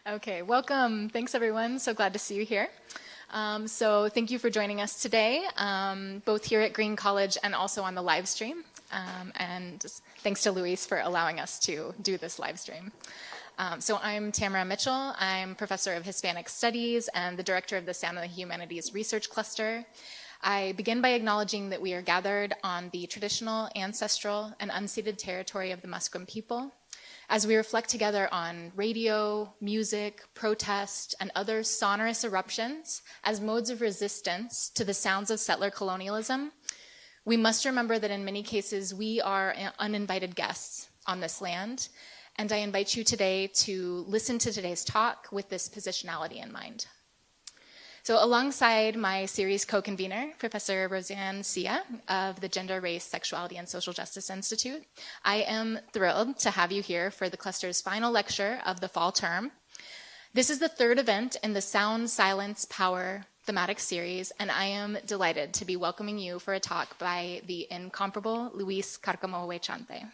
Okay, welcome. Thanks, everyone. So glad to see you here. So thank you for joining us today, both here at Green College and also on the live stream. And thanks to Luis for allowing us to do this live stream. So I'm Tamara Mitchell. I'm professor of Hispanic Studies and the director of the Sound and the Humanities Research Cluster. I begin by acknowledging that we are gathered on the traditional, ancestral, and unceded territory of the Musqueam people. As we reflect together on radio, music, protest, and other sonorous eruptions as modes of resistance to the sounds of settler colonialism, we must remember that in many cases we are uninvited guests on this land, and I invite you today to listen to today's talk with this positionality in mind. So alongside my series co-convener, Professor Roseanne Sia of the Gender, Race, Sexuality, and Social Justice Institute, I am thrilled to have you here for the cluster's final lecture of the fall term. This is the third event in the Sound, Silence, Power thematic series, and I am delighted to be welcoming you for a talk by the incomparable Luis Cárcamo-Huechante.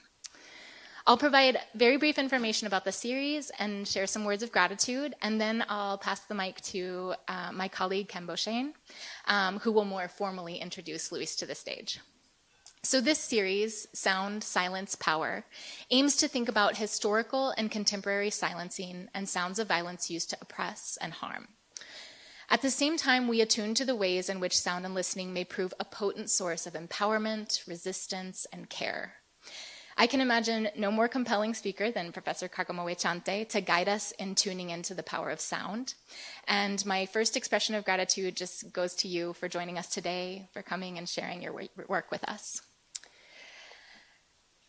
I'll provide very brief information about the series and share some words of gratitude, and then I'll pass the mic to my colleague, Ken Beauchesne, who will more formally introduce Luis to the stage. So this series, Sound, Silence, Power, aims to think about historical and contemporary silencing and sounds of violence used to oppress and harm. At the same time, we attune to the ways in which sound and listening may prove a potent source of empowerment, resistance, and care. I can imagine no more compelling speaker than Professor Cárcamo-Huechante to guide us in tuning into the power of sound. And my first expression of gratitude just goes to you for joining us today, for coming and sharing your work with us.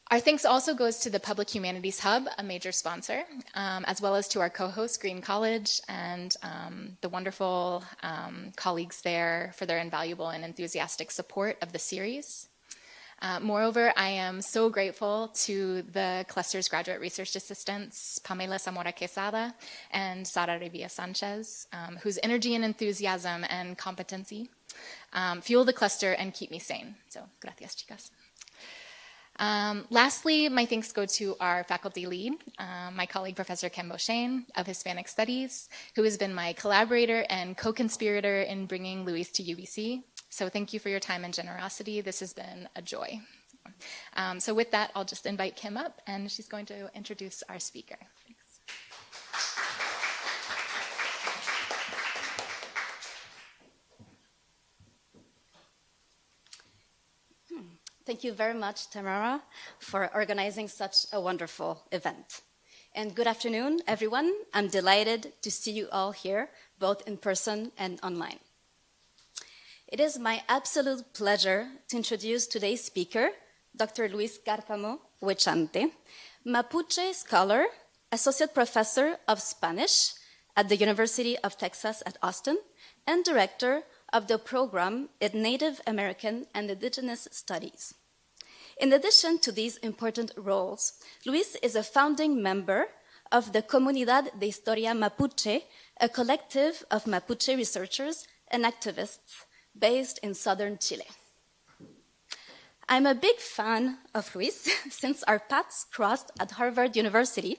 Our thanks also goes to the Public Humanities Hub, a major sponsor, as well as to our co-host, Green College, and the wonderful colleagues there for their invaluable and enthusiastic support of the series. Moreover, I am so grateful to the cluster's graduate research assistants, Pamela Zamora Quesada and Sara Rivia Sanchez, whose energy and enthusiasm and competency fuel the cluster and keep me sane. So, gracias, chicas. Lastly, my thanks go to our faculty lead, my colleague, Professor Ken Beauchesne of Hispanic Studies, who has been my collaborator and co-conspirator in bringing Luis to UBC. So thank you for your time and generosity. This has been a joy. So with that, I'll just invite Kim up, and she's going to introduce our speaker. Thanks. Thank you very much, Tamara, for organizing such a wonderful event. And good afternoon, everyone. I'm delighted to see you all here, both in person and online. It is my absolute pleasure to introduce today's speaker, Dr. Luis Cárcamo-Huechante, Mapuche scholar, associate professor of Spanish at the University of Texas at Austin, and director of the program in Native American and Indigenous Studies. In addition to these important roles, Luis is a founding member of the Comunidad de Historia Mapuche, a collective of Mapuche researchers and activists based in southern Chile. I'm a big fan of Luis since our paths crossed at Harvard University,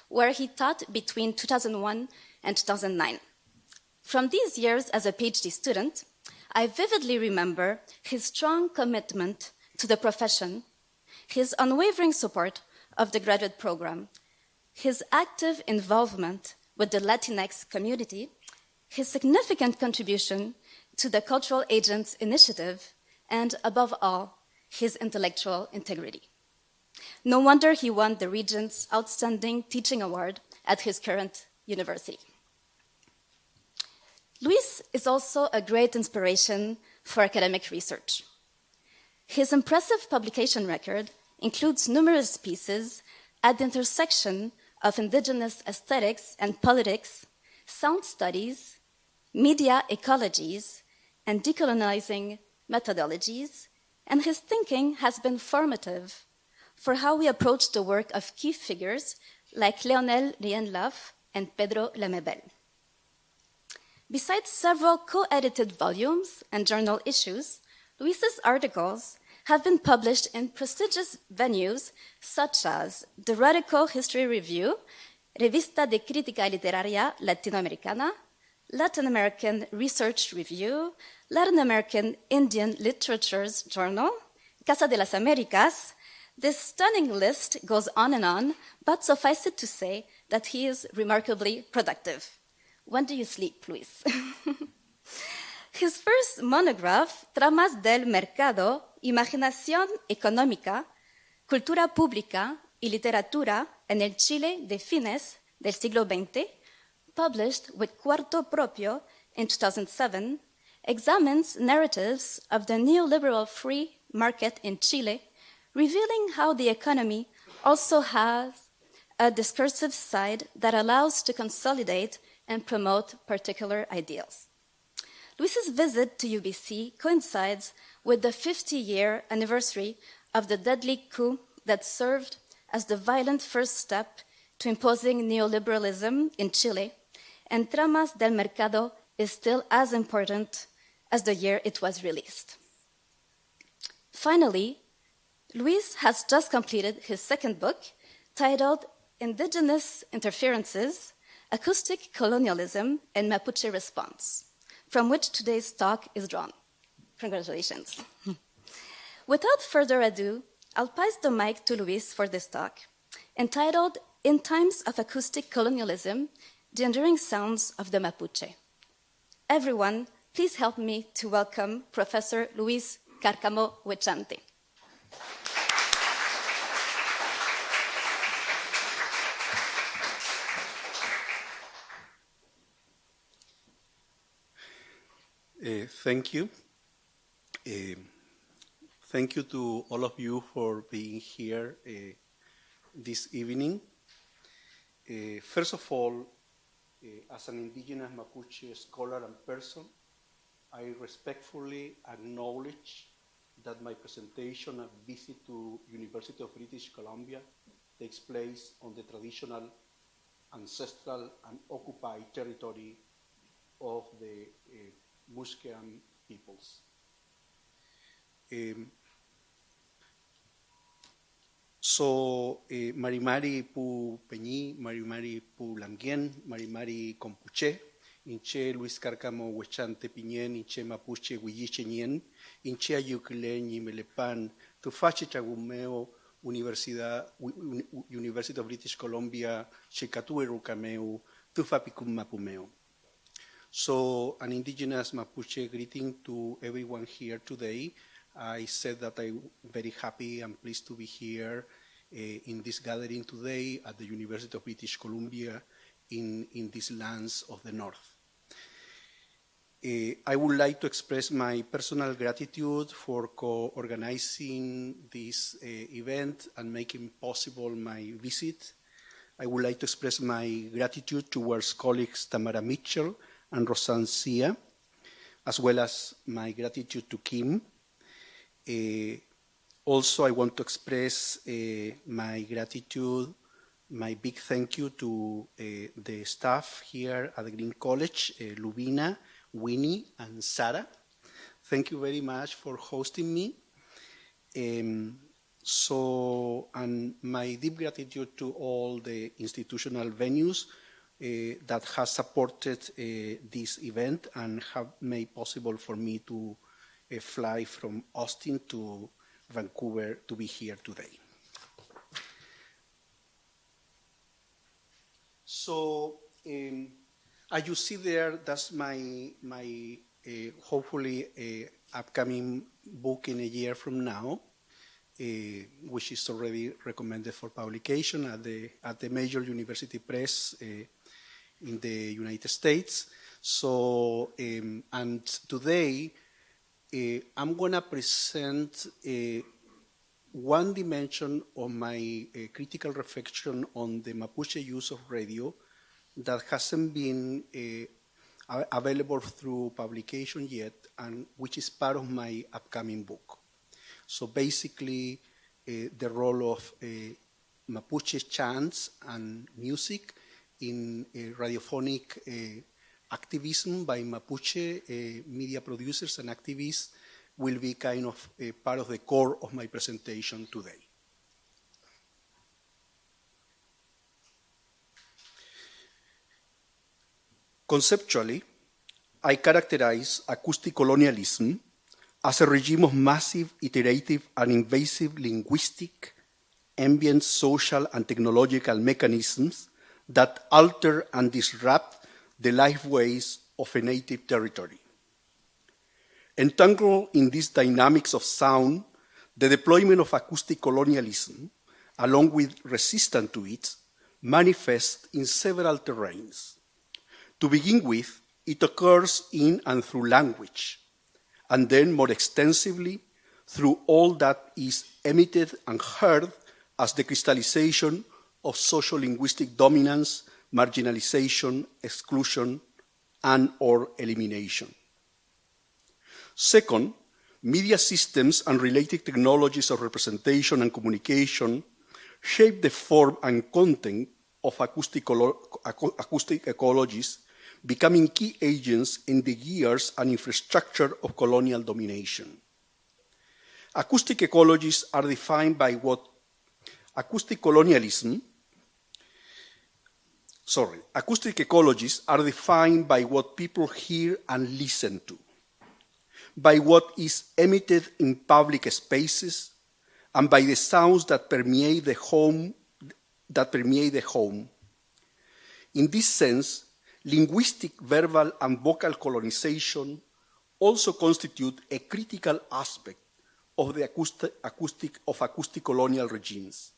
where he taught between 2001 and 2009. From these years as a PhD student, I vividly remember his strong commitment to the profession, his unwavering support of the graduate program, his active involvement with the Latinx community, his significant contribution to the Cultural Agents Initiative, and above all, his intellectual integrity. No wonder he won the Regent's Outstanding Teaching Award at his current university. Luis is also a great inspiration for academic research. His impressive publication record includes numerous pieces at the intersection of indigenous aesthetics and politics, sound studies, media ecologies, and decolonizing methodologies, and his thinking has been formative for how we approach the work of key figures like Léonel Rienlove and Pedro Lemebel. Besides several co-edited volumes and journal issues, Luis's articles have been published in prestigious venues such as the Radical History Review Revista de Crítica Literaria Latinoamericana, Latin American Research Review, Latin American Indian Literatures Journal, Casa de las Americas. This stunning list goes on, but suffice it to say that he is remarkably productive. When do you sleep, Luis? His first monograph, Tramas del Mercado, Imaginación Económica, Cultura Pública y Literatura en el Chile de fines del siglo XX, published with Cuarto Propio in 2007, examines narratives of the neoliberal free market in Chile, revealing how the economy also has a discursive side that allows to consolidate and promote particular ideals. Luis's visit to UBC coincides with the 50-year anniversary of the deadly coup that served as the violent first step to imposing neoliberalism in Chile, and Tramas del Mercado is still as important as the year it was released. Finally, Luis has just completed his second book, titled Indigenous Interferences, Acoustic Colonialism and Mapuche Response, from which today's talk is drawn. Congratulations. Without further ado, I'll pass the mic to Luis for this talk, entitled In Times of Acoustic Colonialism, The Enduring Sounds of the Mapuche. Everyone, please help me to welcome Professor Luis Cárcamo-Huechante. Thank you. Thank you to all of you for being here this evening. First of all, as an indigenous Mapuche scholar and person, I respectfully acknowledge that my presentation and visit to University of British Columbia takes place on the traditional, ancestral, and occupied territory of the Musqueam peoples. Marimari pu Peñi, Marimari pu Langien, Marimari Compuche, Inche Luis Cárcamo-Huechante Piñen, Inche Mapuche Huilliche Inche Ayucleñi Melepan, Tufache Chagumeo, University of British Columbia, Checatue Rucameu, Tufapicum Mapumeo. So, an indigenous Mapuche greeting to everyone here today. I said that I'm very happy and pleased to be here in this gathering today at the University of British Columbia in these lands of the North. I would like to express my personal gratitude for co-organizing this event and making possible my visit. I would like to express my gratitude towards colleagues Tamara Mitchell and Rosanne Sia, as well as my gratitude to Kim. Also, I want to express my gratitude, my big thank you to the staff here at the Green College, Lubina, Winnie, and Sarah. Thank you very much for hosting me. And my deep gratitude to all the institutional venues that has supported this event and have made possible for me to fly from Austin to Vancouver to be here today. So, as you see there, that's my hopefully upcoming book in a year from now, which is already recommended for publication at the major university press in the United States. So, and today, I'm going to present one dimension of my critical reflection on the Mapuche use of radio that hasn't been available through publication yet, and which is part of my upcoming book. So basically, the role of Mapuche chants and music in radiophonic activism by Mapuche media producers and activists will be kind of part of the core of my presentation today. Conceptually, I characterize acoustic colonialism as a regime of massive, iterative, and invasive linguistic, ambient, social, and technological mechanisms that alter and disrupt the lifeways of a native territory. Entangled in these dynamics of sound, the deployment of acoustic colonialism, along with resistance to it, manifests in several terrains. To begin with, it occurs in and through language, and then more extensively through all that is emitted and heard as the crystallization of social-linguistic dominance, marginalization, exclusion, and/or elimination. Second, media systems and related technologies of representation and communication shape the form and content of acoustic ecologies, becoming key agents in the gears and infrastructure of colonial domination. Acoustic ecologies are defined by what acoustic ecologies are defined by what people hear and listen to, by what is emitted in public spaces, and by the sounds that permeate the home. In this sense, linguistic, verbal, and vocal colonization also constitute a critical aspect of the acoustic colonial regimes.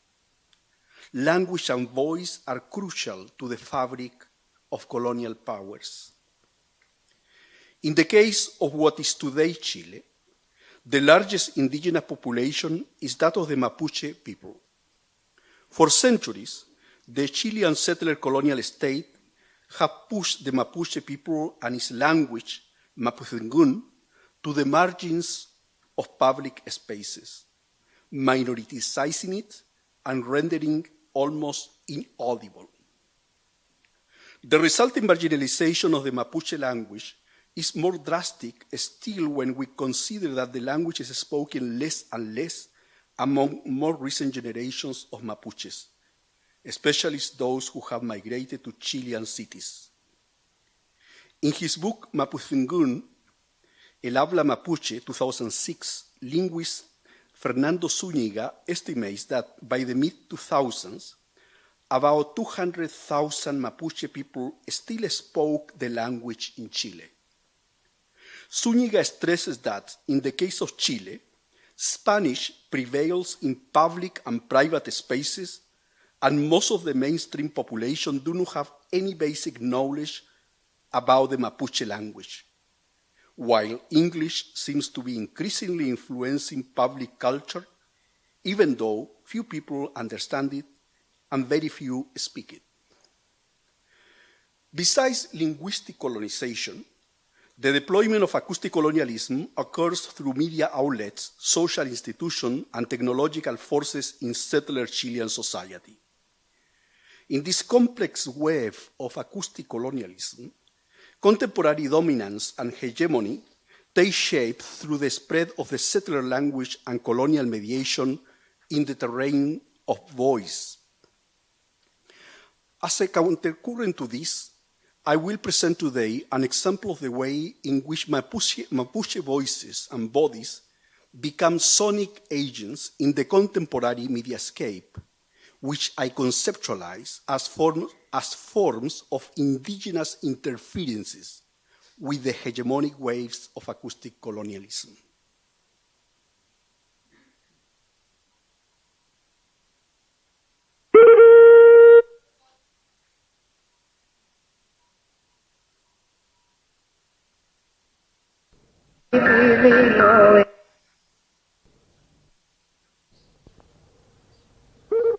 Language and voice are crucial to the fabric of colonial powers. In the case of what is today Chile, the largest indigenous population is that of the Mapuche people. For centuries, the Chilean settler colonial state have pushed the Mapuche people and its language, Mapudungun, to the margins of public spaces, minoritizing it and rendering almost inaudible. The resulting marginalization of the Mapuche language is more drastic still when we consider that the language is spoken less and less among more recent generations of Mapuches, especially those who have migrated to Chilean cities. In his book Mapudungun, El habla Mapuche, 2006, linguist Fernando Zúñiga estimates that by the mid-2000s, about 200,000 Mapuche people still spoke the language in Chile. Zúñiga stresses that, in the case of Chile, Spanish prevails in public and private spaces, and most of the mainstream population do not have any basic knowledge about the Mapuche language, while English seems to be increasingly influencing public culture, even though few people understand it and very few speak it. Besides linguistic colonization, the deployment of acoustic colonialism occurs through media outlets, social institutions, and technological forces in settler Chilean society. In this complex web of acoustic colonialism, contemporary dominance and hegemony take shape through the spread of the settler language and colonial mediation in the terrain of voice. As a countercurrent to this, I will present today an example of the way in which Mapuche voices and bodies become sonic agents in the contemporary mediascape, which I conceptualize as forms of indigenous interferences with the hegemonic waves of acoustic colonialism.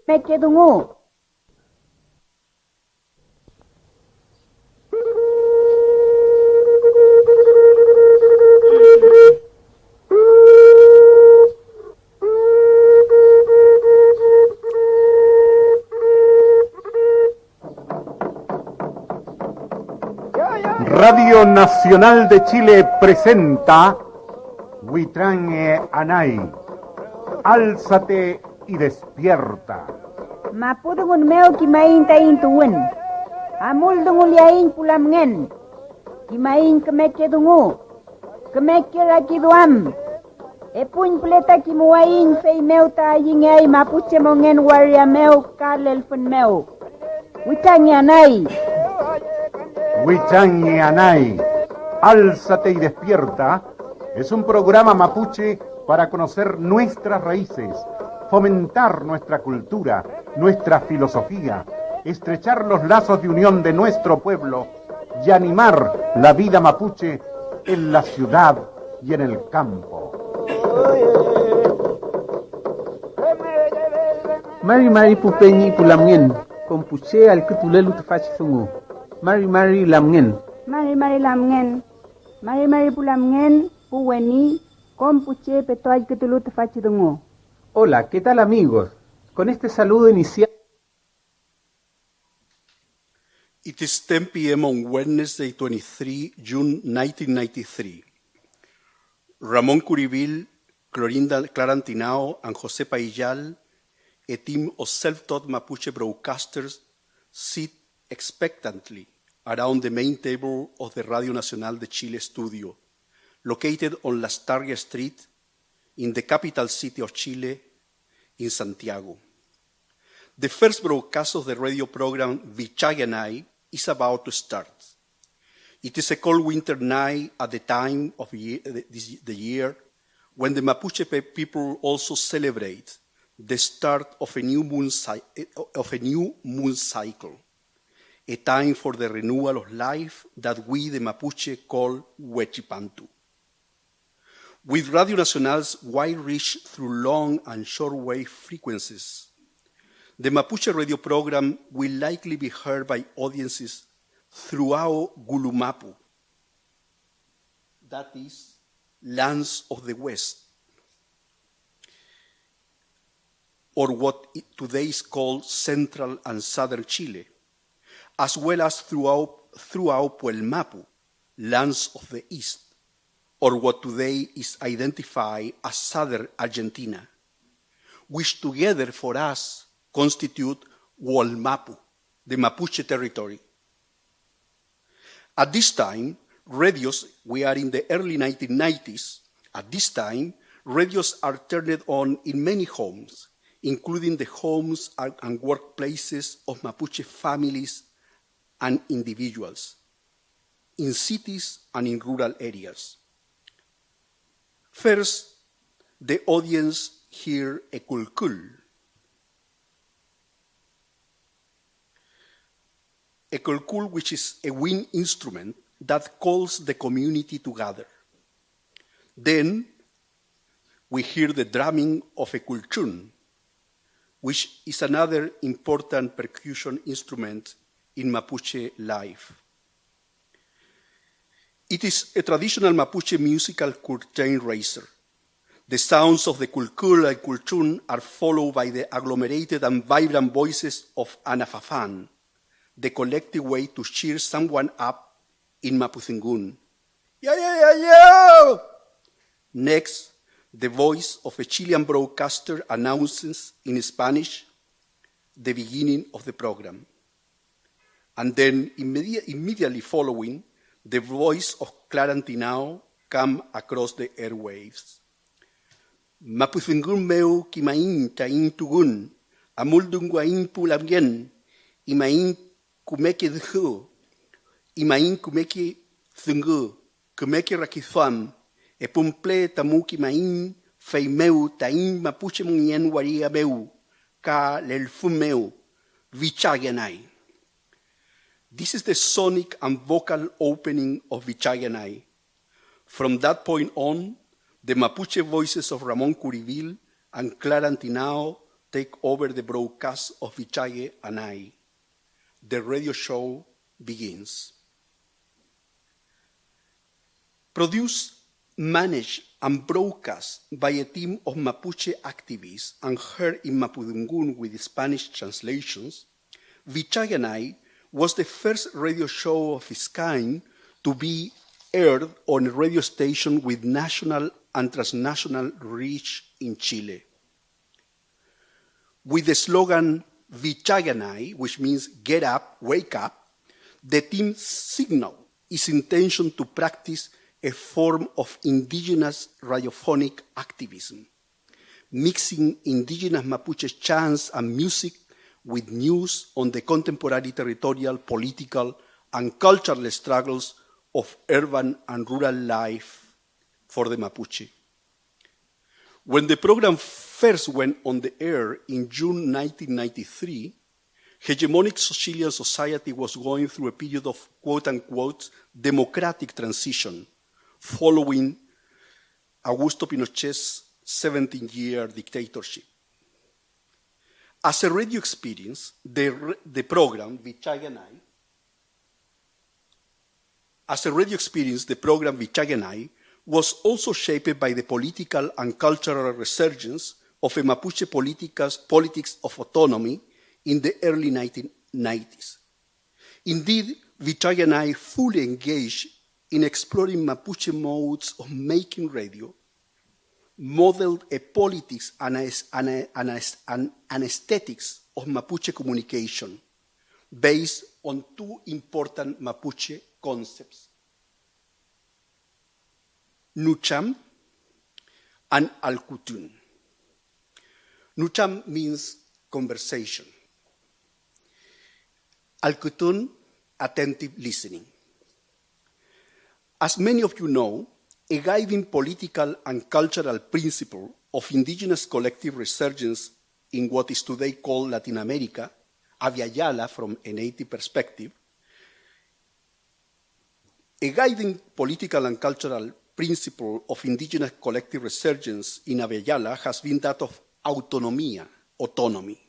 Medyo tungo. Radio Nacional de Chile presenta Huitrangue Anay. Álzate y despierta. Mapudungun meo ki mainta intuwen. Amul dunguliain pulam ngen. Kimain kemeke dungu. Kemeke rakiduam. Epun pleta kimuain fei meu ta yingay Mapuche mongen waria meu kalel fun meu. Huichangianay. Huichangianay, álzate y despierta, es un programa mapuche para conocer nuestras raíces, fomentar nuestra cultura, nuestra filosofía, estrechar los lazos de unión de nuestro pueblo y animar la vida mapuche en la ciudad y en el campo. Mari pupeñi pulamien, compuche al kutulelu tfachifungu. Mari lamngen. Mari lamngen. Mari pulamngen, puweni, compuche petoay ketulut fachidungu. Hola, ¿qué tal amigos? Con este saludo inicial. It is 10 p.m. on Wednesday, 23 June 1993. Ramón Curibil, Clorinda Clarantinao, and José Paillal, a team of self-taught Mapuche broadcasters, sit expectantly around the main table of the Radio Nacional de Chile studio, located on Las Tarrias Street in the capital city of Chile, in Santiago. The first broadcast of the radio program Vayanay is about to start. It is a cold winter night at the time of the year when the Mapuche people also celebrate the start of a new moon cycle, a time for the renewal of life that we, the Mapuche, call Huechipantu. With Radio Nacional's wide reach through long and short wave frequencies, the Mapuche radio program will likely be heard by audiences throughout Gulumapu, that is, lands of the West, or what today is called Central and Southern Chile, as well as throughout Puelmapu, lands of the East, or what today is identified as Southern Argentina, which together for us constitute Hualmapu, the Mapuche territory. At this time, radios, we are in the early 1990s, at this time, radios are turned on in many homes, including the homes and workplaces of Mapuche families and individuals, in cities and in rural areas. First, the audience hear a kulkul. A kulkul, which is a wind instrument that calls the community to gather. Then we hear the drumming of a kulchun, which is another important percussion instrument in Mapuche life. It is a traditional Mapuche musical curtain raiser. The sounds of the kulkul and kulchun are followed by the agglomerated and vibrant voices of anafafan, the collective way to cheer someone up in Mapudungun. Yo! Next, the voice of a Chilean broadcaster announces in Spanish the beginning of the program. And then immediately following, the voice of Clarantinao comes across the airwaves. Mapudungun meu kimain tain tugun, amuldunguain pulamien, imain kumeke dhu, imain kumeke thungu, kumeke rakitham, e pumple tamuki main, fei meu tain Mapuche munien waria meu, ka lelfum meu, Vayanay. This is the sonic and vocal opening of Vayanay. From that point on, the Mapuche voices of Ramón Curibil and Clarantinao take over the broadcast of Vayanay. The radio show begins. Produced, managed, and broadcast by a team of Mapuche activists and heard in Mapudungun with Spanish translations, Vayanay was the first radio show of its kind to be aired on a radio station with national and transnational reach in Chile. With the slogan Vayanay, which means get up, wake up, the team signaled its intention to practice a form of indigenous radiophonic activism, mixing indigenous Mapuche chants and music with news on the contemporary territorial, political, and cultural struggles of urban and rural life for the Mapuche. When the program first went on the air in June 1993, hegemonic Chilean society was going through a period of quote-unquote democratic transition following Augusto Pinochet's 17-year dictatorship. As a radio experience, the program Vayanay was also shaped by the political and cultural resurgence of a Mapuche politics of autonomy in the early 1990s. Indeed, Vayanay fully engaged in exploring Mapuche modes of making radio, modeled a politics and an aesthetics of Mapuche communication based on two important Mapuche concepts: Nucham and Alkutun. Nucham means conversation. Alkutun, attentive listening. As many of you know, a guiding political and cultural principle of indigenous collective resurgence in what is today called Latin America, Avyayala from a native perspective, a guiding political and cultural principle of indigenous collective resurgence in Avyayala has been that of autonomía, autonomy.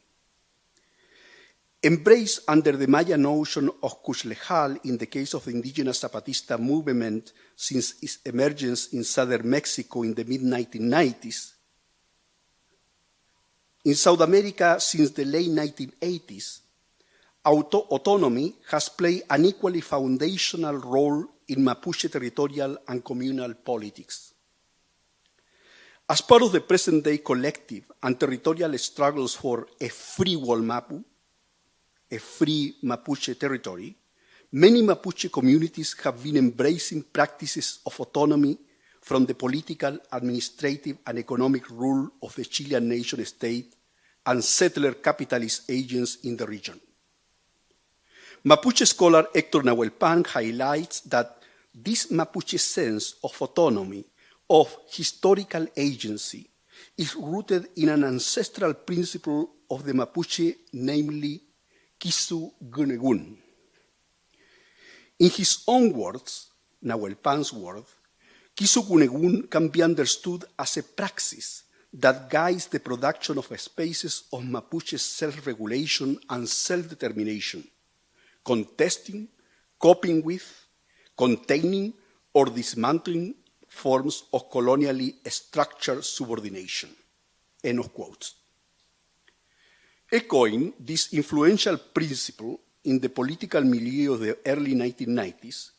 Embraced under the Maya notion of Cuchlejal in the case of the indigenous Zapatista movement since its emergence in southern Mexico in the mid-1990s, in South America since the late 1980s, autonomy has played an equally foundational role in Mapuche territorial and communal politics. As part of the present-day collective and territorial struggles for a free world Mapu, a free Mapuche territory, many Mapuche communities have been embracing practices of autonomy from the political, administrative, and economic rule of the Chilean nation-state and settler capitalist agents in the region. Mapuche scholar Héctor Nahuelpan highlights that this Mapuche sense of autonomy, of historical agency, is rooted in an ancestral principle of the Mapuche, namely Kisu Gunegun. In his own words, Nahuelpan's words, Kisu Gunegun can be understood as a praxis that guides the production of spaces of Mapuche self-regulation and self-determination, contesting, coping with, containing, or dismantling forms of colonially structured subordination. End of quotes. Echoing this influential principle in the political milieu of the early 1990s,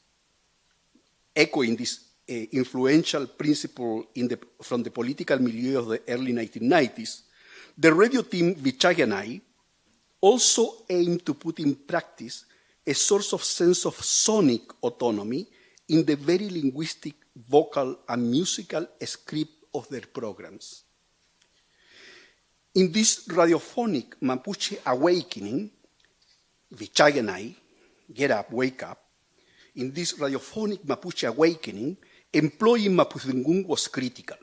from the political milieu of the early 1990s, the radio team Vayanay also aimed to put in practice a source of sense of sonic autonomy in the very linguistic, vocal, and musical script of their programs. In this radiophonic Mapuche awakening, Vayanay, get up, wake up, in this radiophonic Mapuche awakening, employing Mapudungun was critical.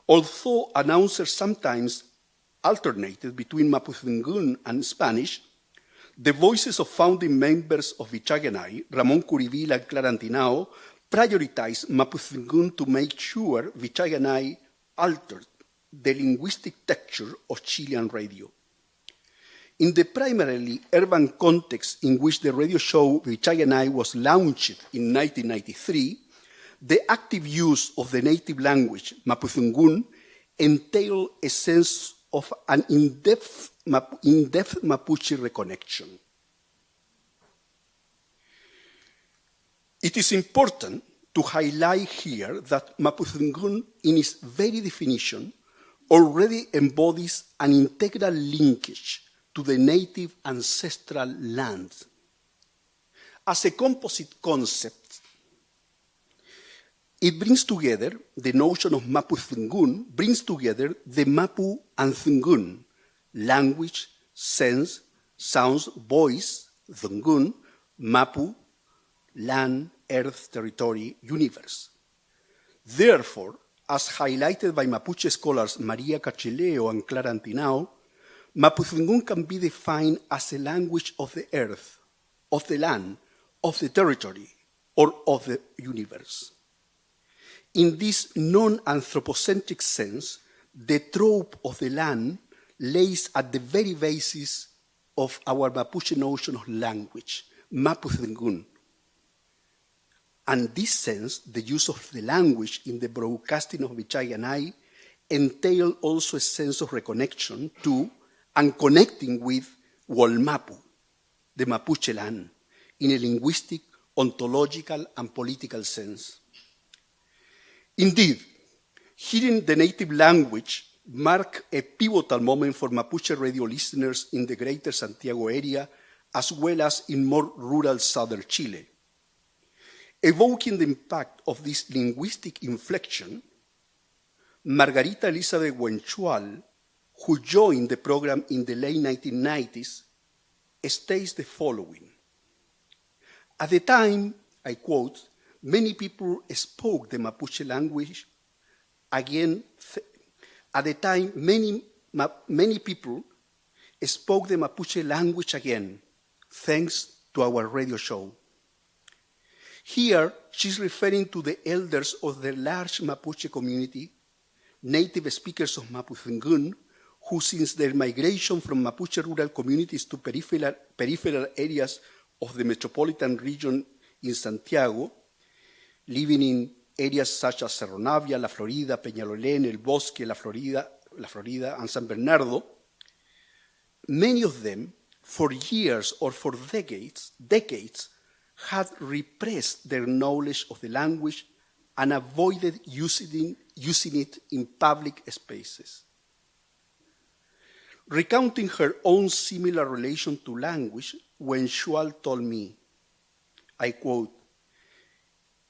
Although announcers sometimes alternated between Mapudungun and Spanish, the voices of founding members of Vayanay, Ramon Curibil and Clara Antinao, prioritized Mapudungun to make sure Vayanay altered the linguistic texture of Chilean radio. In the primarily urban context in which the radio show Vayanay was launched in 1993, the active use of the native language, Mapudungun, entailed a sense of an in-depth Mapuche reconnection. It is important to highlight here that Mapudungun, in its very definition, already embodies an integral linkage to the native ancestral land. as a composite concept. It brings together the notion of Mapu-Thungun, brings together the Mapu and Thungun, language, sense, sounds, voice, Thungun, Mapu, land, earth, territory, universe. Therefore, as highlighted by Mapuche scholars Maria Cachileo and Clara Antinao, Mapu-Thungun can be defined as a language of the earth, of the land, of the territory, or of the universe. In this non-anthropocentric sense, the trope of the land lays at the very basis of our Mapuche notion of language, Mapu-Thungun. And this sense, the use of the language in the broadcasting of Vayanay, entail also a sense of reconnection to and connecting with Walmapu, the Mapuche land, in a linguistic, ontological, and political sense. Indeed, hearing the native language marked a pivotal moment for Mapuche radio listeners in the greater Santiago area, as well as in more rural southern Chile. Evoking the impact of this linguistic inflection, Margarita Elizabeth Wenchual, who joined the program in the late 1990s, states the following. At the time, I quote, many people spoke the Mapuche language. Again, at the time, many people spoke the Mapuche language again, thanks to our radio show. Here, she's referring to the elders of the large Mapuche community, native speakers of Mapu-Thungun, who since their migration from Mapuche rural communities to peripheral areas of the metropolitan region in Santiago, living in areas such as Cerro Navia, La Florida, Peñalolén, El Bosque, La Florida, and San Bernardo, many of them, for years or for decades, had repressed their knowledge of the language and avoided using it in public spaces. Recounting her own similar relation to language, Wenchual told me, I quote,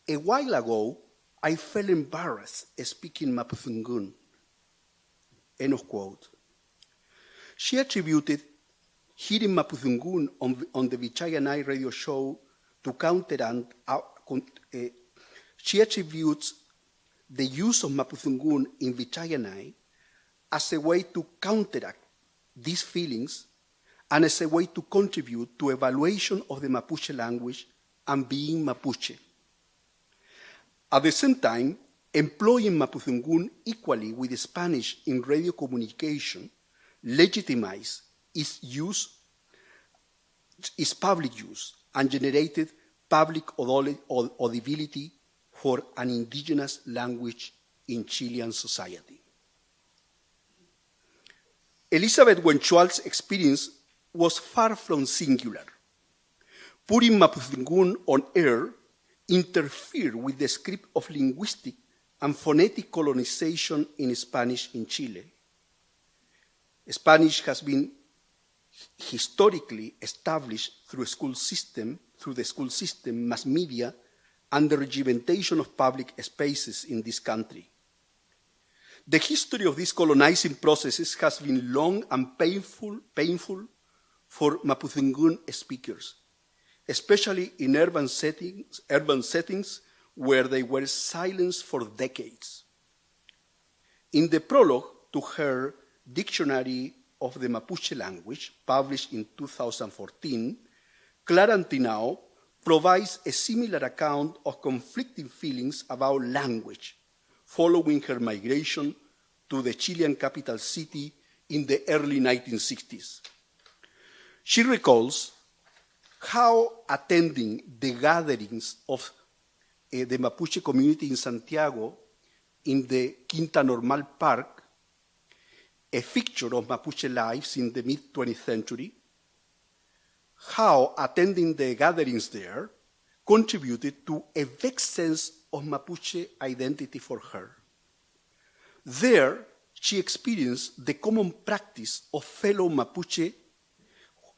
a while ago, I felt embarrassed speaking Mapu-Thungun, end of quote. She attributed hearing Mapu-Thungun on the Vayanay radio show to counteract, she attributes the use of Mapu-Thungun in Vayanay as a way to counteract these feelings and as a way to contribute to evaluation of the Mapuche language and being Mapuche. At the same time, employing Mapu-Thungun equally with Spanish in radio communication legitimized its public use and generated public audibility for an indigenous language in Chilean society. Elizabeth Wenchual's experience was far from singular. Putting Mapu-Thungun on air interfered with the script of linguistic and phonetic colonization in Spanish in Chile. Spanish has been historically established through the school system, mass media, and the regimentation of public spaces in this country. The history of these colonizing processes has been long and painful for Mapu-Thungun speakers, especially in urban settings where they were silenced for decades. In the prologue to her Dictionary of the Mapuche Language, published in 2014, Clara Antinao provides a similar account of conflicting feelings about language following her migration to the Chilean capital city in the early 1960s. She recalls how attending the gatherings of the Mapuche community in Santiago in the Quinta Normal Park, a fixture of Mapuche lives in the mid-20th century, how attending the gatherings there contributed to a vague sense of Mapuche identity for her. There, she experienced the common practice of fellow Mapuche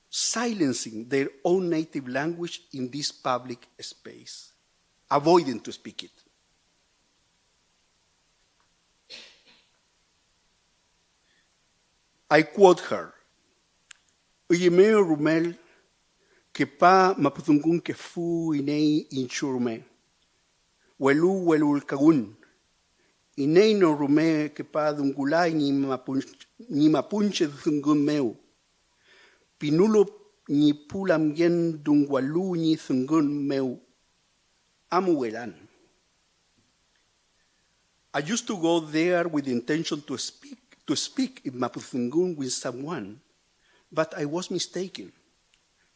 silencing their own native language in this public space, avoiding to speak it. I quote her, "Uyemeo rumel que pa mapuzungun que fu inei inchurume, welu kagun, inei no rume que pa dungulai ni mapunche zungun meu, pinulo ni pulam yen dungwalu ni zungun meu, amuelan." I used to go there with the intention to speak in Mapuzungun with someone, but I was mistaken.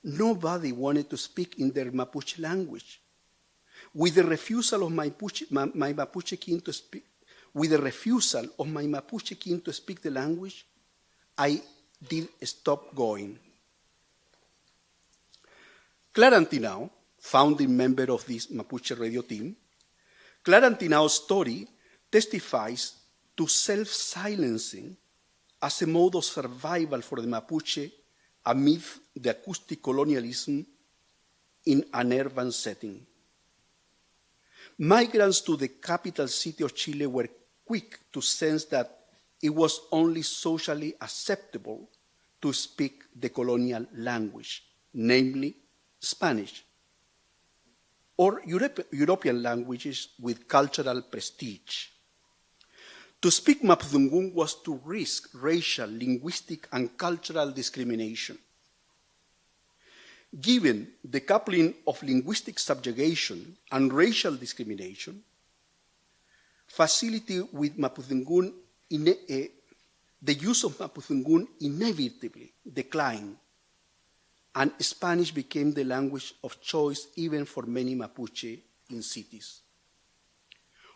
Nobody wanted to speak in their Mapuche language. With the refusal of my Mapuche kin to speak, the language, I did stop going. Clara Antinao, founding member of this Mapuche radio team, Clara Antinao's story testifies to self-silencing as a mode of survival for the Mapuche amid the acoustic colonialism in an urban setting. Migrants to the capital city of Chile were quick to sense that it was only socially acceptable to speak the colonial language, namely Spanish, or European languages with cultural prestige. To speak Mapudungun was to risk racial, linguistic, and cultural discrimination. Given the coupling of linguistic subjugation and racial discrimination, facility with Mapudungun, the use of Mapudungun inevitably declined, and Spanish became the language of choice even for many Mapuche in cities.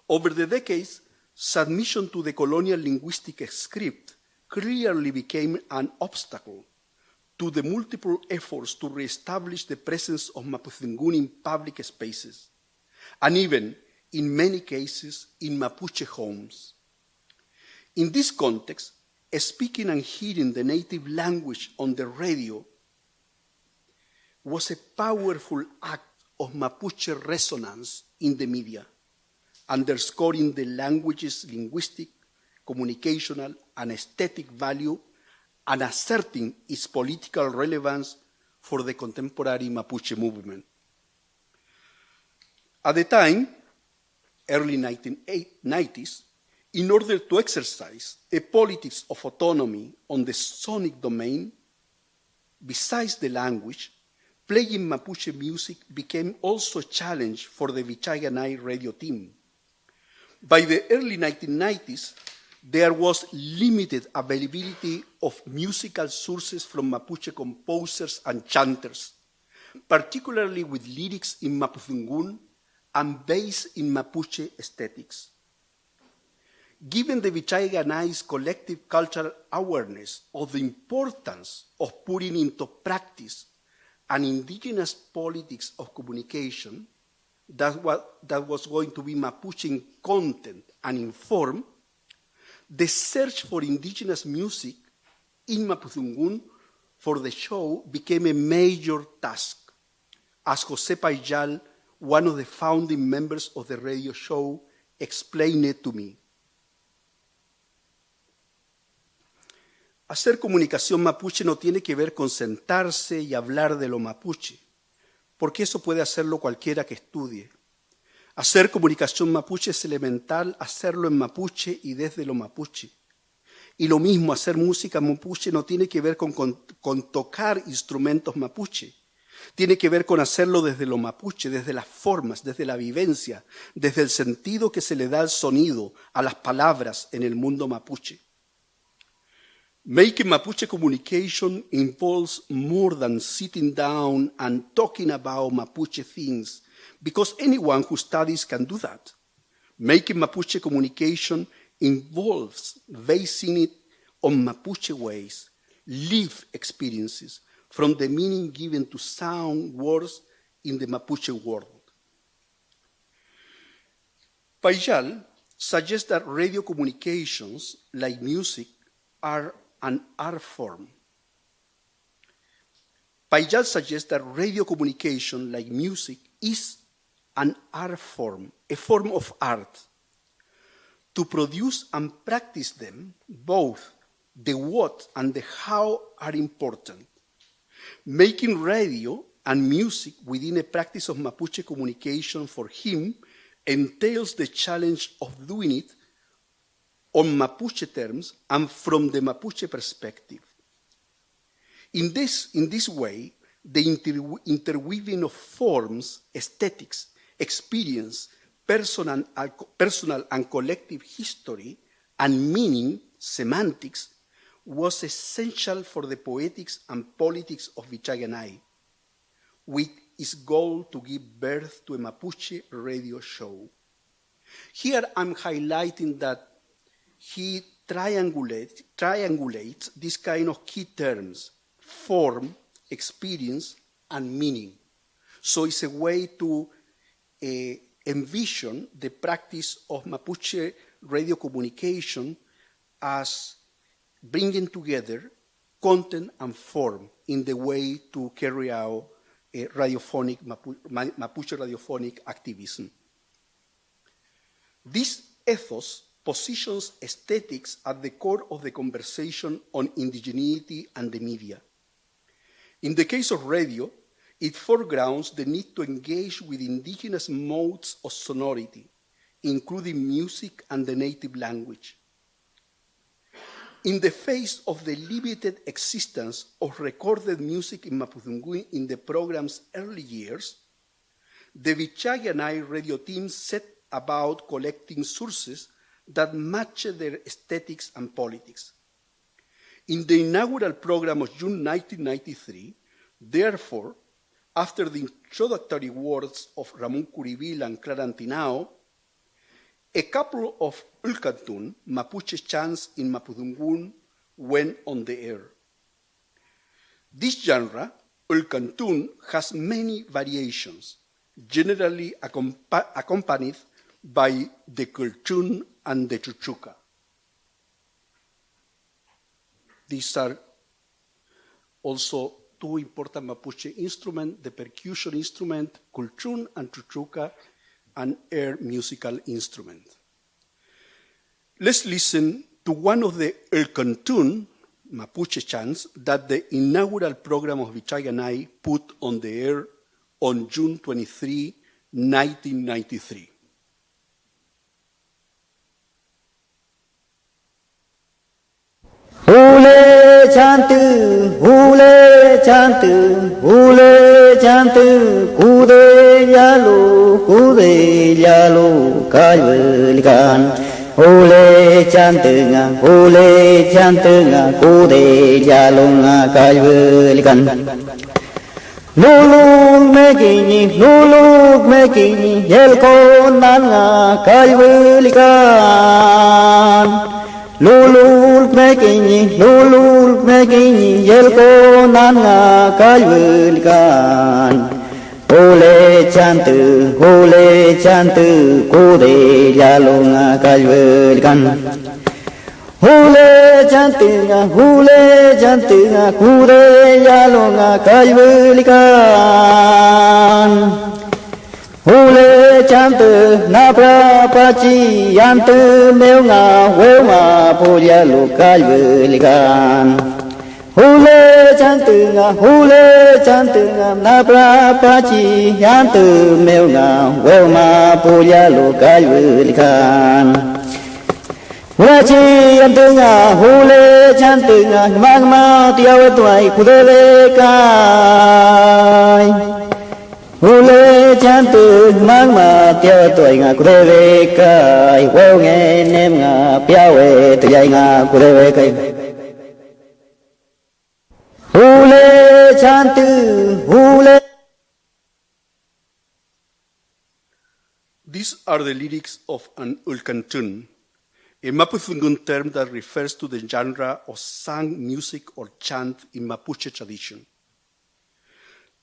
Over the decades, submission to the colonial linguistic script clearly became an obstacle to the multiple efforts to reestablish the presence of Mapudungun in public spaces, and even, in many cases, in Mapuche homes. In this context, speaking and hearing the native language on the radio was a powerful act of Mapuche resonance in the media, underscoring the language's linguistic, communicational, and aesthetic value, and asserting its political relevance for the contemporary Mapuche movement. At the time, early 1990s, in order to exercise a politics of autonomy on the sonic domain, besides the language, playing Mapuche music became also a challenge for the Vayanay radio team. By the early 1990s, there was limited availability of musical sources from Mapuche composers and chanters, particularly with lyrics in Mapudungun and based in Mapuche aesthetics. Given the Vayanay's collective cultural awareness of the importance of putting into practice an indigenous politics of communication that was going to be Mapuche in content and in form, the search for indigenous music in Mapudungun for the show became a major task, as José Payal, one of the founding members of the radio show, explained it to me. Hacer comunicación mapuche no tiene que ver con sentarse y hablar de lo mapuche, porque eso puede hacerlo cualquiera que estudie. Hacer comunicación mapuche es elemental, hacerlo en mapuche y desde lo mapuche. Y lo mismo, hacer música mapuche no tiene que ver con tocar instrumentos mapuche. Tiene que ver con hacerlo desde lo mapuche, desde las formas, desde la vivencia, desde el sentido que se le da al sonido, a las palabras en el mundo mapuche. Making Mapuche communication involves more than sitting down and talking about Mapuche things, because anyone who studies can do that. Making Mapuche communication involves basing it on Mapuche ways, lived experiences, from the meaning given to sound words in the Mapuche world. Payal suggests that radio communications, like music, are an art form. Payal suggests that radio communication, like music, is an art form, a form of art. To produce and practice them, both the what and the how are important. Making radio and music within a practice of Mapuche communication for him entails the challenge of doing it on Mapuche terms and from the Mapuche perspective. In this way, the interweaving of forms, aesthetics, experience, personal and collective history, and meaning, semantics, was essential for the poetics and politics of Vayanay, with its goal to give birth to a Mapuche radio show. Here I'm highlighting that he triangulates this kind of key terms: form, experience, and meaning. So it's a way to envision the practice of Mapuche radio communication as bringing together content and form in the way to carry out a radiophonic Mapuche radiophonic activism. This ethos positions aesthetics at the core of the conversation on indigeneity and the media. In the case of radio, it foregrounds the need to engage with indigenous modes of sonority, including music and the native language. In the face of the limited existence of recorded music in Mapudungun in the program's early years, the Vayanay radio team set about collecting sources that matched their aesthetics and politics. In the inaugural program of June 1993, therefore, after the introductory words of Ramon Curibil and Clara Antinao, a couple of Ulcantún, Mapuche chants in Mapudungun, went on the air. This genre, Ulcantún, has many variations, generally accompanied by the Culchún and the Chuchuca. These are also two important Mapuche instruments, the percussion instrument, Culchún and Chuchuca, an air musical instrument. Let's listen to one of the Ulcantún Mapuche chants that the inaugural program of Vayanay put on the air on June 23, 1993. Hule chantu, hule chantu, hule chantu, kude yalu, kayulgan. Hule chantu nga, kude yalu nga, kayulgan. Luluk mekini, yelko nan nga, kayulgan. Lulul mekini, yelko nan nga kayulgan. Hule chantu, kude yalu nga kayulgan. Hule chantu nga, kude yalu nga kayulgan. Hule chantu na prapachi yantu meu nga wema puya luka yulgan. Hule chantu nga na prapachi yantu meu nga wema puya luka yulgan. Wachi yantu nga hule chantu nga magma tiawe tuai kudele kai. Hule chantu magma tiawe tuai nga kudele kai. Weo nge nem nga piawe tuyai nga kudele kai. Hule chantu, hule. These are the lyrics of an Ulcantún, a Mapudungun term that refers to the genre of sung music or chant in Mapuche tradition.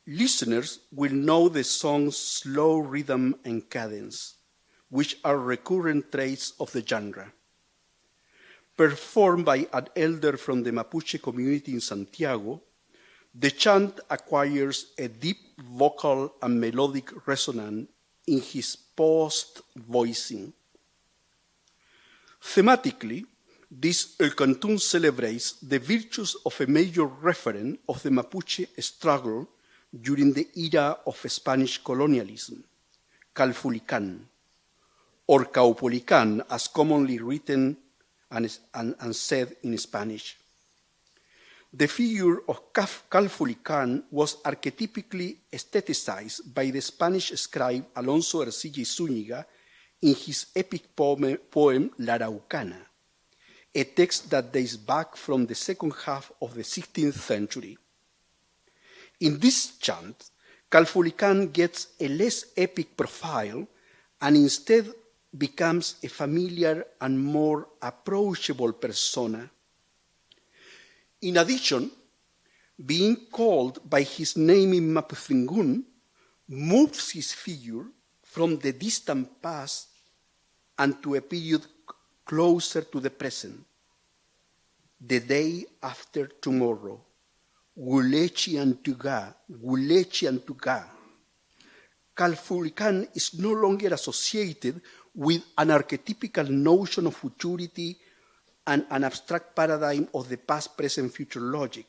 Listeners will know the song's slow rhythm and cadence, which are recurrent traits of the genre. Performed by an elder from the Mapuche community in Santiago, The chant acquires a deep vocal and melodic resonance in his post-voicing. Thematically, this El Cantún celebrates the virtues of a major referent of the Mapuche struggle during the era of Spanish colonialism, Calfulicán, or Caupolicán, as commonly written and said in Spanish. The figure of Calfulicán was archetypically aestheticized by the Spanish scribe Alonso Ercilla Zúñiga in his epic poem La Araucana, a text that dates back from the second half of the 16th century. In this chant, Calfulicán gets a less epic profile and instead becomes a familiar and more approachable persona. In addition, being called by his name in Mapudungun moves his figure from the distant past and to a period closer to the present, the day after tomorrow. Gulechi Antuga. Calfulicán is no longer associated with an archetypical notion of futurity and an abstract paradigm of the past, present, future logic.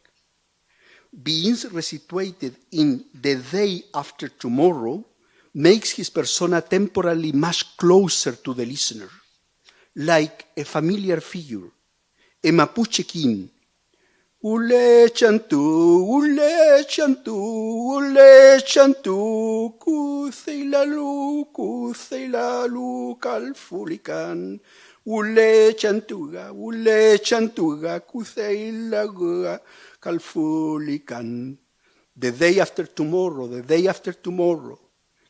Being resituated in the day after tomorrow makes his persona temporally much closer to the listener, like a familiar figure, a Mapuche king. Ule chantu, kuseilalu, Calfulicán. Ule chantuga, kuseilagu, Calfulicán. The day after tomorrow,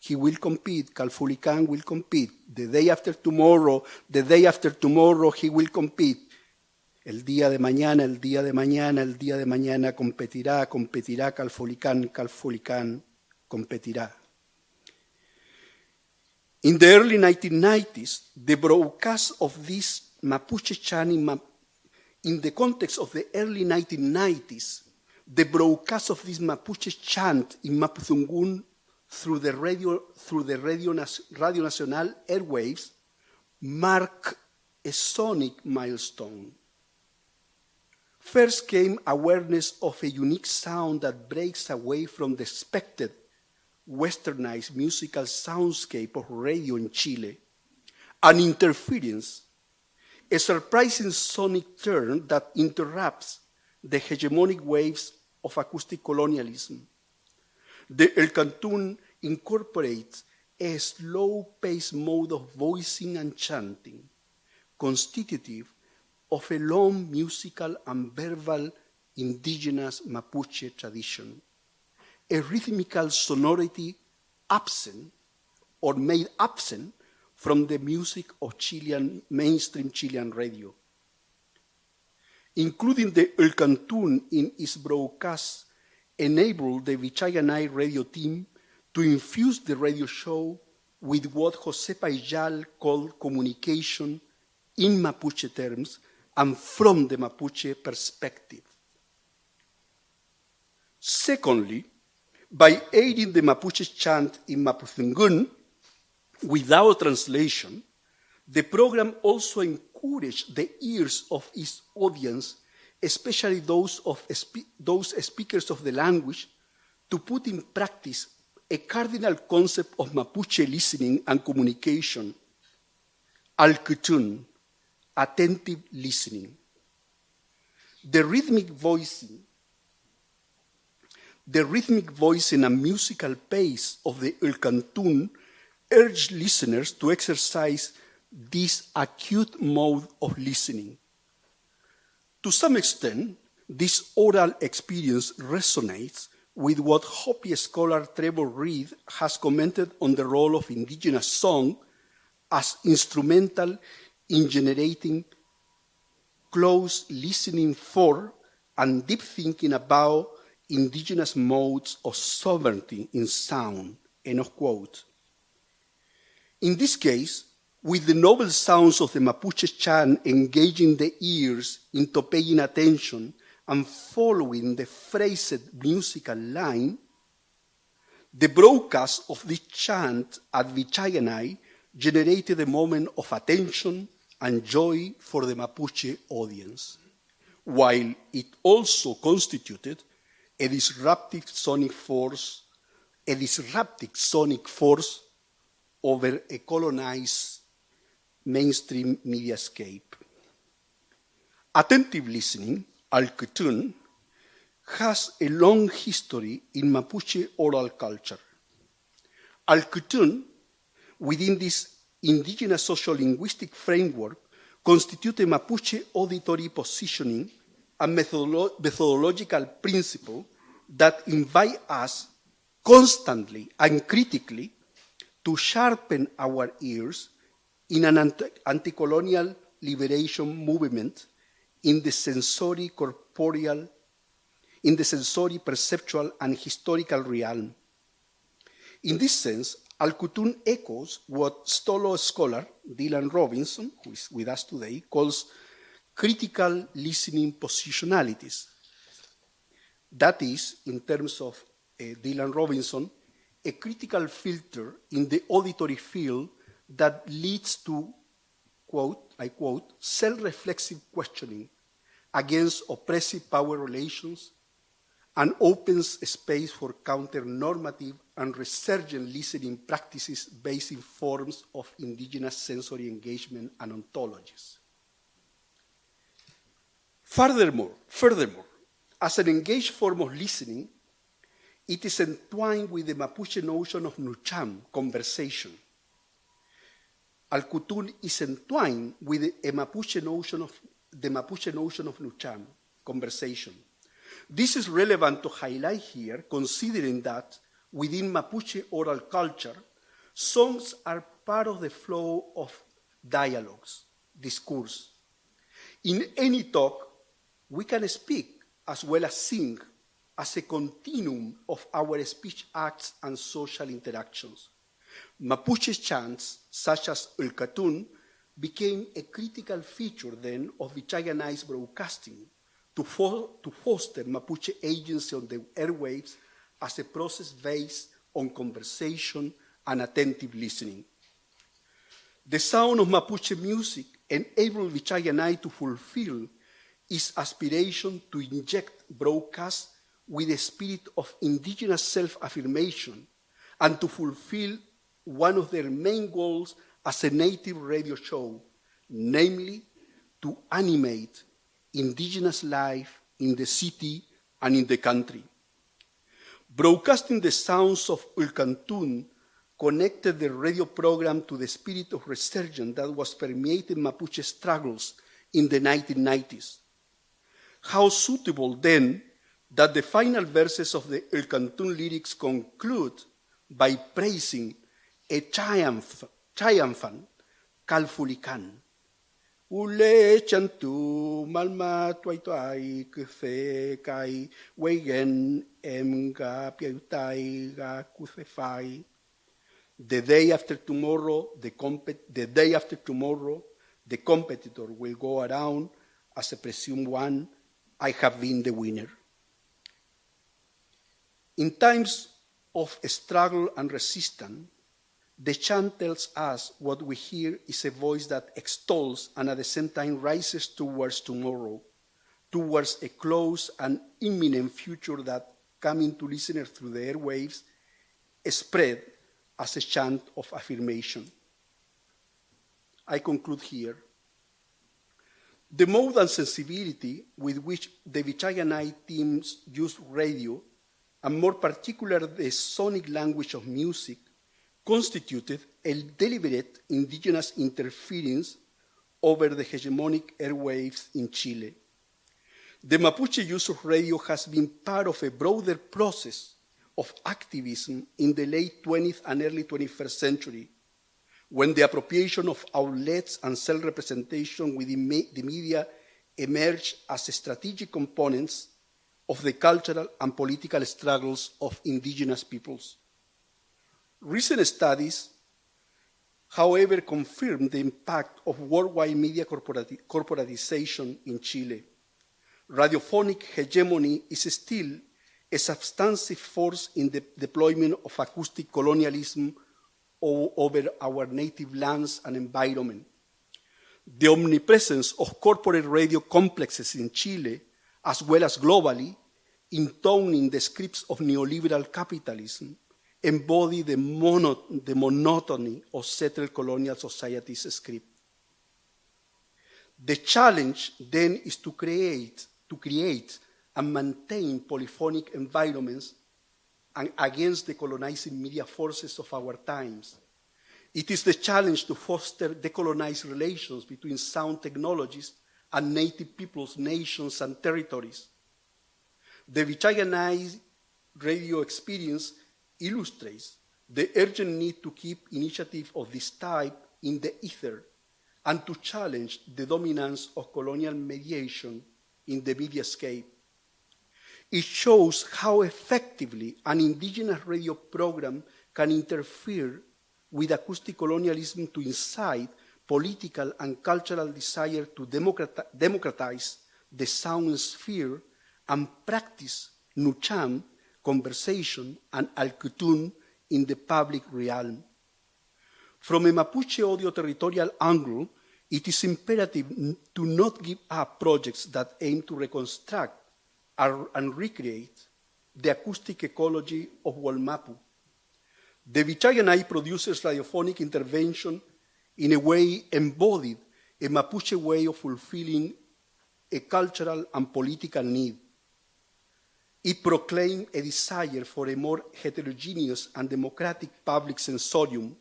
he will compete, Calfulicán will compete. The day after tomorrow, he will compete. El día de mañana, competirá, Calfulicán competirá. In the early 1990s, the broadcast of this Mapuche chant in the context of the early 1990s, the broadcast of this Mapuche chant in Mapudungun through the Radio Nacional airwaves marked a sonic milestone. First came awareness of a unique sound that breaks away from the expected westernized musical soundscape of radio in Chile, an interference, a surprising sonic turn that interrupts the hegemonic waves of acoustic colonialism. The El Cantún incorporates a slow-paced mode of voicing and chanting, constitutive of a long musical and verbal indigenous Mapuche tradition, a rhythmical sonority absent or made absent from the music of mainstream Chilean radio. Including the El Cantún in its broadcast enabled the Vayanay radio team to infuse the radio show with what José Payal called communication in Mapuche terms and from the Mapuche perspective. Secondly, by aiding the Mapuche chant in Mapudungun without translation, the program also encouraged the ears of its audience, especially those speakers of the language, to put in practice a cardinal concept of Mapuche listening and communication, al-kutun, attentive listening. The rhythmic voicing and musical pace of the El Cantún urged listeners to exercise this acute mode of listening. To some extent, this oral experience resonates with what Hopi scholar Trevor Reed has commented on the role of indigenous song as instrumental in generating close listening for and deep thinking about indigenous modes of sovereignty in sound, end of quote. In this case, with the novel sounds of the Mapuche chant engaging the ears into paying attention and following the phrased musical line, the broadcast of this chant at Vayanay generated a moment of attention and joy for the Mapuche audience, while it also constituted a disruptive sonic force over a colonized mainstream mediascape. Attentive listening, Alcutún, has a long history in Mapuche oral culture. Alcutún, within this indigenous social-linguistic framework, constitute a Mapuche auditory positioning and methodological principle that invite us constantly and critically to sharpen our ears in an anti-colonial liberation movement in the sensory corporeal, in the sensory perceptual and historical realm. In this sense, Alcutún echoes what Stolo scholar Dylan Robinson, who is with us today, calls critical listening positionalities. That is, in terms of Dylan Robinson, a critical filter in the auditory field that leads to, quote, I quote, self-reflexive questioning against oppressive power relations and opens a space for counter-normative and resurgent listening practices based in forms of indigenous sensory engagement and ontologies. Furthermore, as an engaged form of listening, it is entwined with the Mapuche notion of nucham, conversation. Alcutún is entwined with the Mapuche notion of nucham, conversation. This is relevant to highlight here, considering that within Mapuche oral culture, songs are part of the flow of dialogues, discourse. In any talk, we can speak as well as sing as a continuum of our speech acts and social interactions. Mapuche chants, such as Alcutún, became a critical feature then of Vayanay's broadcasting to foster Mapuche agency on the airwaves as a process based on conversation and attentive listening. The sound of Mapuche music enabled Vayanay to fulfill its aspiration to inject broadcast with a spirit of indigenous self-affirmation and to fulfill one of their main goals as a native radio show, namely to animate indigenous life in the city and in the country. Broadcasting the sounds of Alcutún connected the radio program to the spirit of resurgence that was permeating Mapuche struggles in the 1990s. How suitable, then, that the final verses of the Alcutún lyrics conclude by praising a triumphant Calfulican. Ule chantu malma tuai kufe kai wegen emga piautai ga kufefai. The day after tomorrow, the competitor will go around as a presumed one. I have been the winner. In times of struggle and resistance, the chant tells us what we hear is a voice that extols and at the same time rises towards tomorrow, towards a close and imminent future that, coming to listeners through the airwaves, spread as a chant of affirmation. I conclude here. The mode and sensibility with which the Vayanay teams use radio, and more particularly the sonic language of music, constituted a deliberate indigenous interference over the hegemonic airwaves in Chile. The Mapuche use of radio has been part of a broader process of activism in the late 20th and early 21st century, when the appropriation of outlets and self-representation within the media emerged as strategic components of the cultural and political struggles of indigenous peoples. Recent studies, however, confirm the impact of worldwide media corporatization in Chile. radiophonic hegemony is still a substantive force in the deployment of acoustic colonialism over our native lands and environment. The omnipresence of corporate radio complexes in Chile, as well as globally, intoning the scripts of neoliberal capitalism, embody the monotony of settled colonial society's script. The challenge then is to create and maintain polyphonic environments and against the colonizing media forces of our times. It is the challenge to foster decolonized relations between sound technologies and native peoples, nations, and territories. The Vayanay radio experience illustrates the urgent need to keep initiative of this type in the ether and to challenge the dominance of colonial mediation in the mediascape. It shows how effectively an indigenous radio program can interfere with acoustic colonialism to incite political and cultural desire to democratize the sound sphere and practice nucham, conversation, and alkutun in the public realm. From a Mapuche audio territorial angle, it is imperative to not give up projects that aim to reconstruct and recreate the acoustic ecology of Wallmapu. The Vayanay produces radiophonic intervention in a way embodied a Mapuche way of fulfilling a cultural and political need. It proclaimed a desire for a more heterogeneous and democratic public sensorium.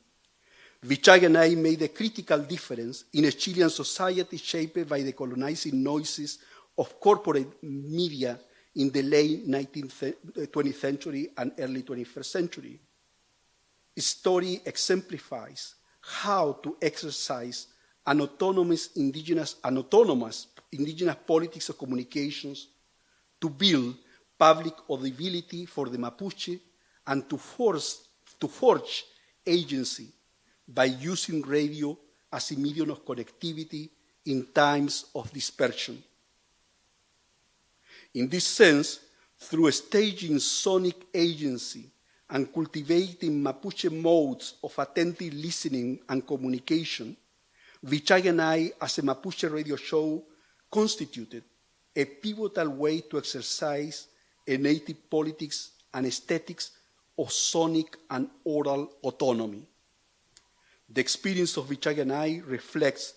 Vayanay made a critical difference in a Chilean society shaped by the colonizing noises of corporate media in the late 20th century and early 21st century. Its story exemplifies how to exercise an autonomous indigenous politics of communications to build public audibility for the Mapuche and to forge agency by using radio as a medium of connectivity in times of dispersion. In this sense, through staging sonic agency and cultivating Mapuche modes of attentive listening and communication, Vayanay as a Mapuche radio show constituted a pivotal way to exercise a native politics and aesthetics of sonic and aural autonomy. The experience of Vayanay reflects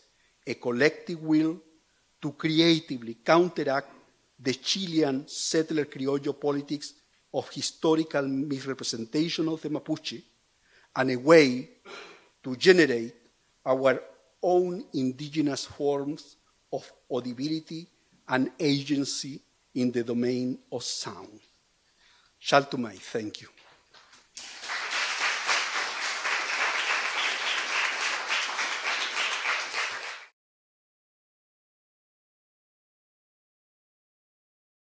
a collective will to creatively counteract the Chilean settler criollo politics of historical misrepresentation of the Mapuche and a way to generate our own indigenous forms of audibility and agency in the domain of sound. Shaltumay, thank you.